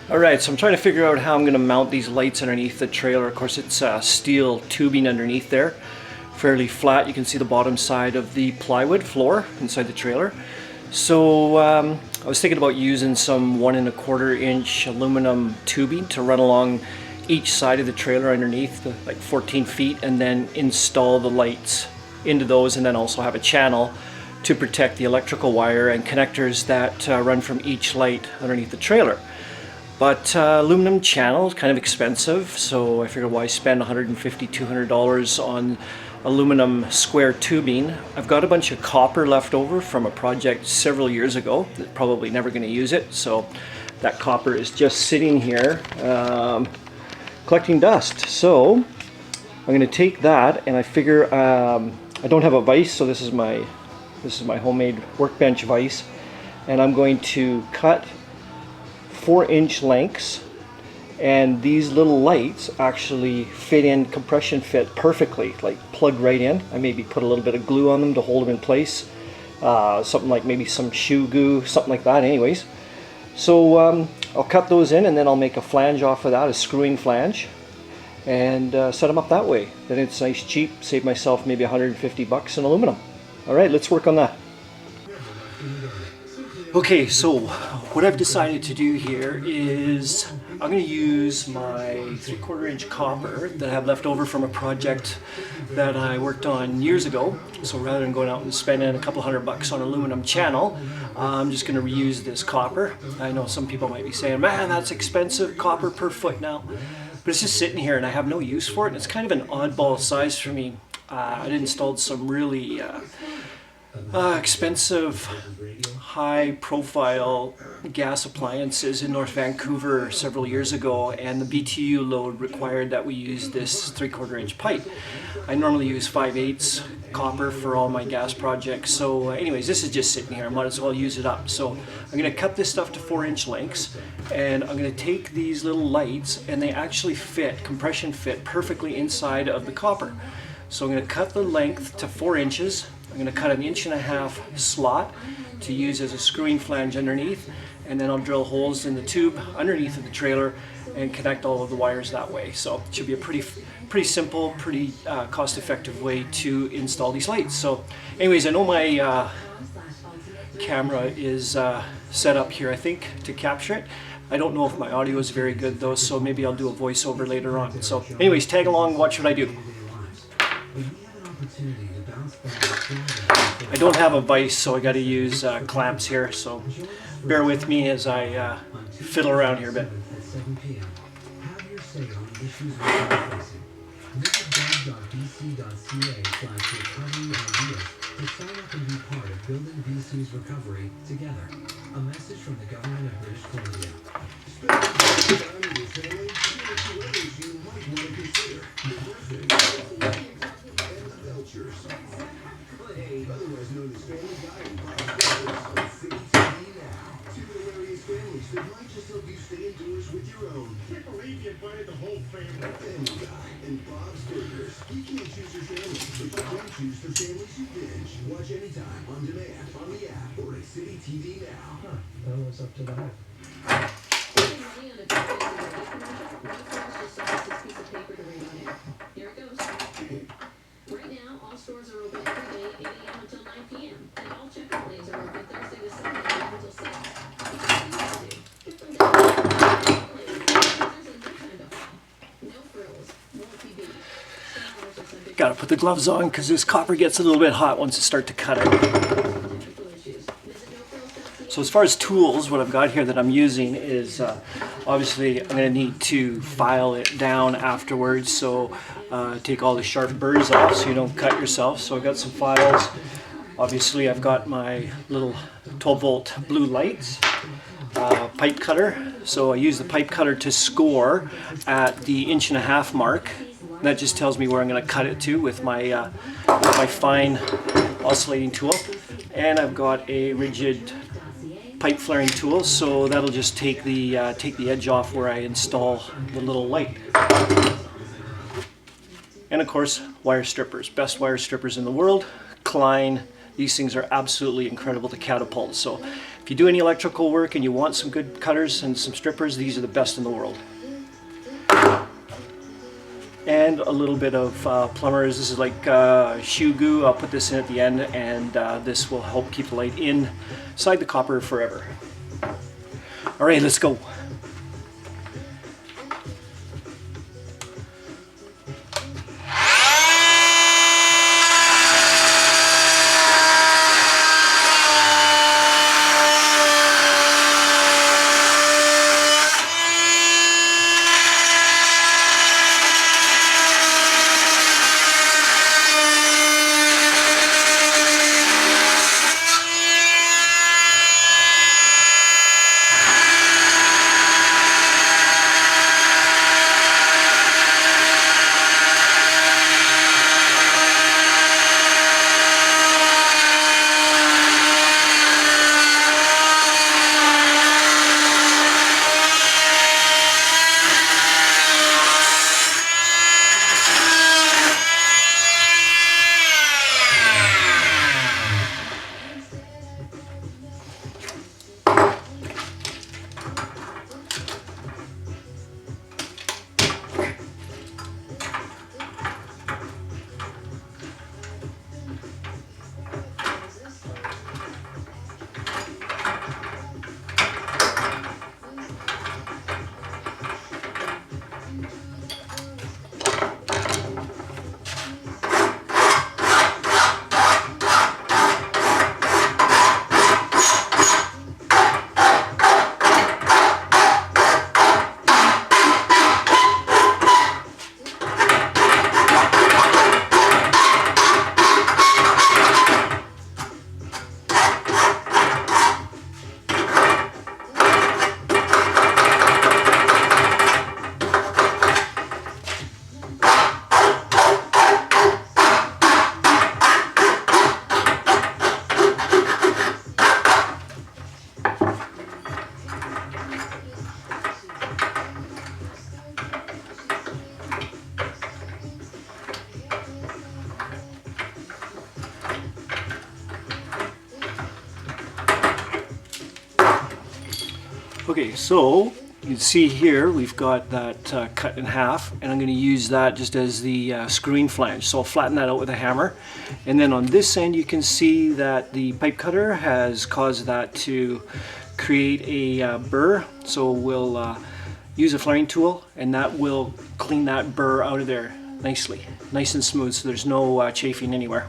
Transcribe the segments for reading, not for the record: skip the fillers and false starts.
Alright, so I'm trying to figure out how I'm going to mount these lights underneath the trailer. Of course, it's steel tubing underneath there, fairly flat. You can see the bottom side of the plywood floor inside the trailer. So I was thinking about using some 1 1/4 inch aluminum tubing to run along each side of the trailer underneath, like 14 feet, and then install the lights into those, and then also have a channel to protect the electrical wire and connectors that run from each light underneath the trailer. But aluminum channel is kind of expensive, so I figured why spend $150, $200 on aluminum square tubing. I've got a bunch of copper left over from a project several years ago. Probably never going to use it, so that copper is just sitting here collecting dust. So I'm going to take that, and I figure I don't have a vise, so this is my homemade workbench vise, and I'm going to cut 4-inch lengths, and these little lights actually fit in, compression fit perfectly, like plug right in. I maybe put a little bit of glue on them to hold them in place, something like maybe some shoe glue, something like that. Anyways, so I'll cut those in, and then I'll make a flange off of that, a screwing flange, and set them up that way. Then it's nice, cheap, save myself maybe 150 bucks in aluminum. All right, let's work on that. Okay, so what I've decided to do here is I'm going to use my 3/4 inch copper that I have left over from a project that I worked on years ago. So rather than going out and spending a couple $100 on aluminum channel, I'm just going to reuse this copper. I know some people might be saying, man, that's expensive, copper per foot now. But it's just sitting here and I have no use for it. And it's kind of an oddball size for me. I'd installed some really expensive, high-profile gas appliances in North Vancouver several years ago, and the BTU load required that we use this 3/4 inch pipe. I normally use 5/8 copper for all my gas projects, so anyways, this is just sitting here. I might as well use it up. So I'm going to cut this stuff to 4-inch lengths, and I'm going to take these little lights, and they actually fit, compression fit perfectly inside of the copper. So I'm going to cut the length to 4 inches. I'm going to cut an 1.5 inch slot to use as a screwing flange underneath, and then I'll drill holes in the tube underneath of the trailer and connect all of the wires that way. So it should be a pretty simple, pretty cost-effective way to install these lights. So anyways, I know my camera is set up here, I think, to capture it. I don't know if my audio is very good though, so maybe I'll do a voiceover later on. So anyways, tag along, watch what I do. I don't have a vise, so I got to use clamps here, so bear with me as I fiddle around here a bit. A message from the government of British Columbia. Otherwise known as Family Guy and Podcast on City TV now. Two hilarious families that might just help you stay indoors with your own. Can't believe you invited the whole family. Family Guy and Bob's Burgers. You can't choose your family, but you can choose the families you binge. Watch anytime, on demand, on the app, or at City TV now. That was up to the hype. Here it goes. Right now, all stores are open every day, 8 a.m. until 9 p.m. And all checkout lanes are open Thursday to Sunday, 8 until 6. No frills, won't be beat. Gotta put the gloves on because this copper gets a little bit hot once you start to cut it. So as far as tools, what I've got here that I'm using is obviously I'm going to need to file it down afterwards, so take all the sharp burrs off so you don't cut yourself. So I've got some files. Obviously I've got my little 12-volt blue lights, pipe cutter. So I use the pipe cutter to score at the 1.5 inch mark. That just tells me where I'm going to cut it to with my fine oscillating tool. And I've got a rigid pipe flaring tool, so that'll just take the edge off where I install the little light. And of course, wire strippers, best wire strippers in the world, Klein. These things are absolutely incredible to catapult. So if If you do any electrical work and you want some good cutters and some strippers, these are the best in the world. And a little bit of plumbers. This is like shoe goo. I'll put this in at the end, and this will help keep the light inside the copper forever. All right, let's go. Okay, so you can see here we've got that cut in half, and I'm going to use that just as the screwing flange. So I'll flatten that out with a hammer, and then on this end you can see that the pipe cutter has caused that to create a burr. So we'll use a flaring tool, and that will clean that burr out of there nicely, nice and smooth, so there's no chafing anywhere.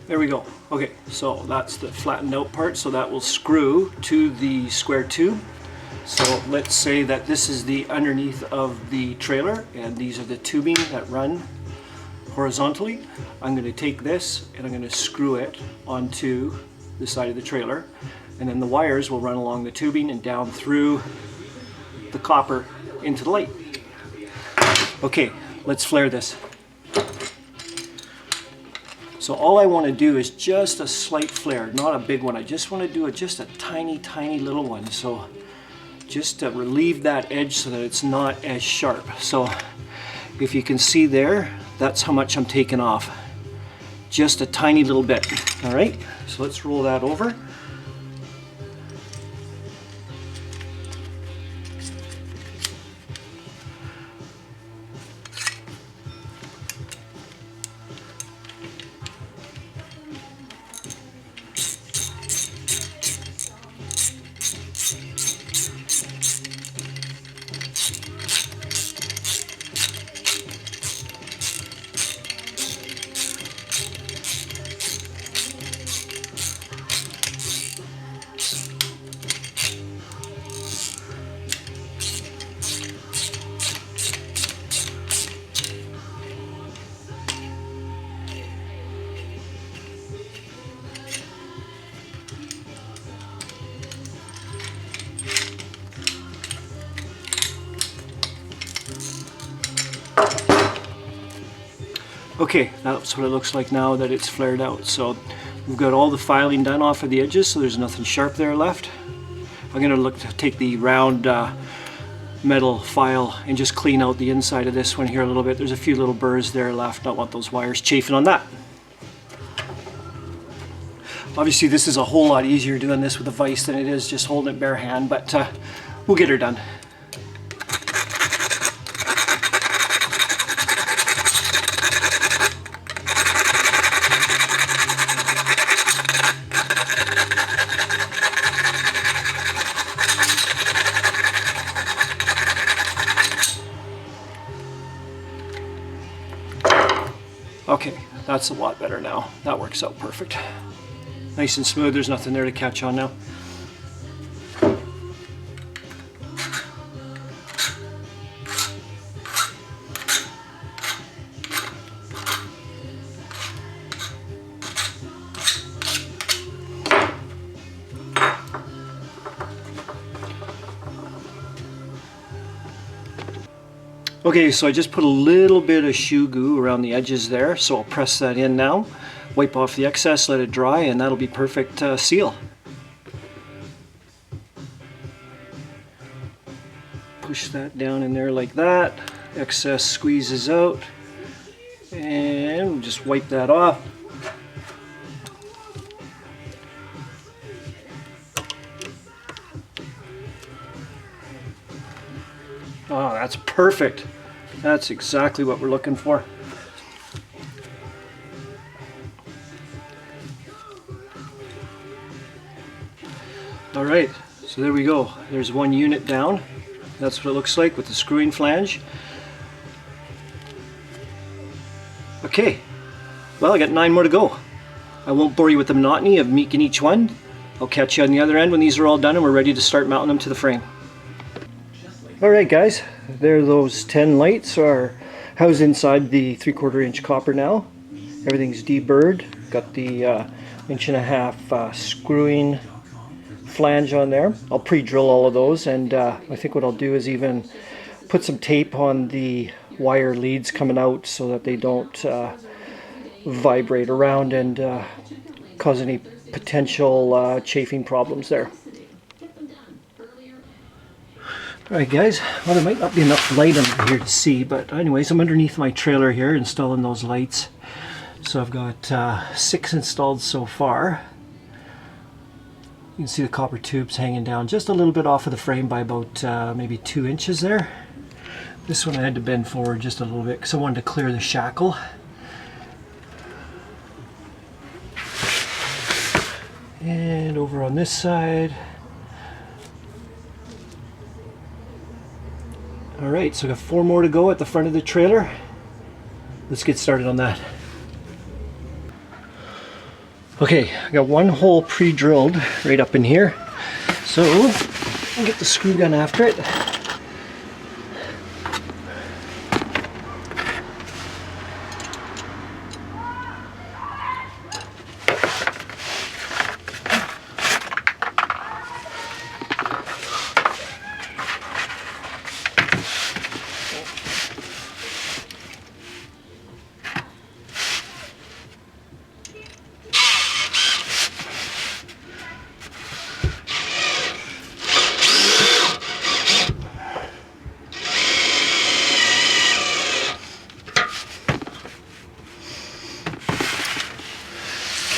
There we go. Okay, so that's the flattened out part, so that will screw to the square tube. So let's say that this is the underneath of the trailer, and these are the tubing that run horizontally. I'm going to take this and I'm going to screw it onto the side of the trailer, and then the wires will run along the tubing and down through the copper into the light. Okay, let's flare this. So all I want to do is just a slight flare, not a big one. I just want to do just a tiny, tiny little one. So just to relieve that edge so that it's not as sharp. So if you can see there, that's how much I'm taking off. Just a tiny little bit. All right, so let's roll that over. Okay, that's what it looks like now that it's flared out. So we've got all the filing done off of the edges, so there's nothing sharp there left. I'm gonna look to take the round metal file and just clean out the inside of this one here a little bit. There's a few little burrs there left. Don't want those wires chafing on that. Obviously this is a whole lot easier doing this with a vise than it is just holding it bare hand, but we'll get her done. Okay, that's a lot better now. That works out perfect. Nice and smooth, there's nothing there to catch on now. Okay, so I just put a little bit of shoe goo around the edges there, so I'll press that in now, wipe off the excess, let it dry, and that'll be perfect seal. Push that down in there like that, excess squeezes out, and we'll just wipe that off. Oh, that's perfect. That's exactly what we're looking for. All right, so there we go. There's one unit down. That's what it looks like with the screw-in flange. Okay, well, I got 9 more to go. I won't bore you with the monotony of making each one. I'll catch you on the other end when these are all done and we're ready to start mounting them to the frame. Alright guys, there those 10 lights are housed inside the 3/4 inch copper now. Everything's deburred. Got the 1.5 inch screwing flange on there. I'll pre-drill all of those, and I think what I'll do is even put some tape on the wire leads coming out so that they don't vibrate around and cause any potential chafing problems there. Alright guys, well there might not be enough light under here to see, but anyways, I'm underneath my trailer here installing those lights. So I've got 6 installed so far. You can see the copper tubes hanging down just a little bit off of the frame by about maybe 2 inches there. This one I had to bend forward just a little bit because I wanted to clear the shackle. And over on this side. Alright, so I've got 4 more to go at the front of the trailer. Let's get started on that. Okay, I got 1 hole pre-drilled right up in here. So, I'll get the screw gun after it.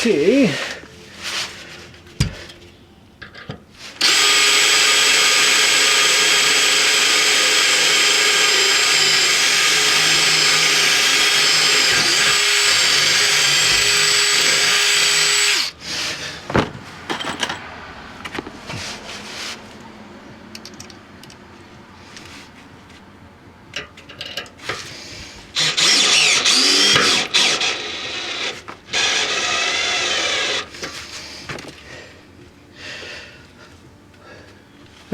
Okay.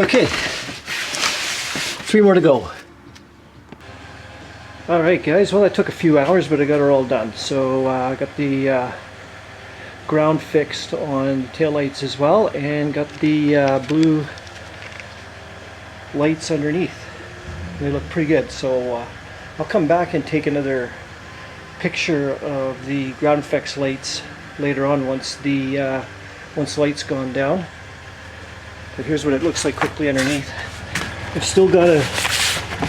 Okay, 3 more to go. Alright guys, well that took a few hours, but I got her all done. So I got the ground fixed on the tail lights as well, and got the blue lights underneath. They look pretty good, so I'll come back and take another picture of the ground effects lights later on once the light's gone down. But here's what it looks like quickly underneath. I've still got to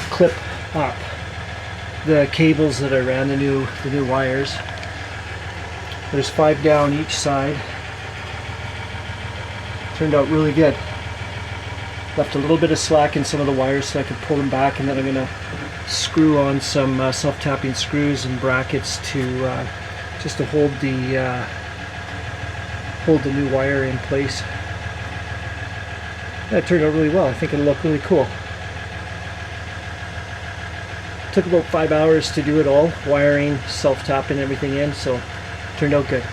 clip up the cables that I ran, the new wires. There's 5 down each side. Turned out really good. Left a little bit of slack in some of the wires so I could pull them back, and then I'm going to screw on some self-tapping screws and brackets to just to hold the new wire in place. That turned out really well. I think it'll look really cool. Took about 5 hours to do it all, wiring, self-tapping everything in, so it turned out good.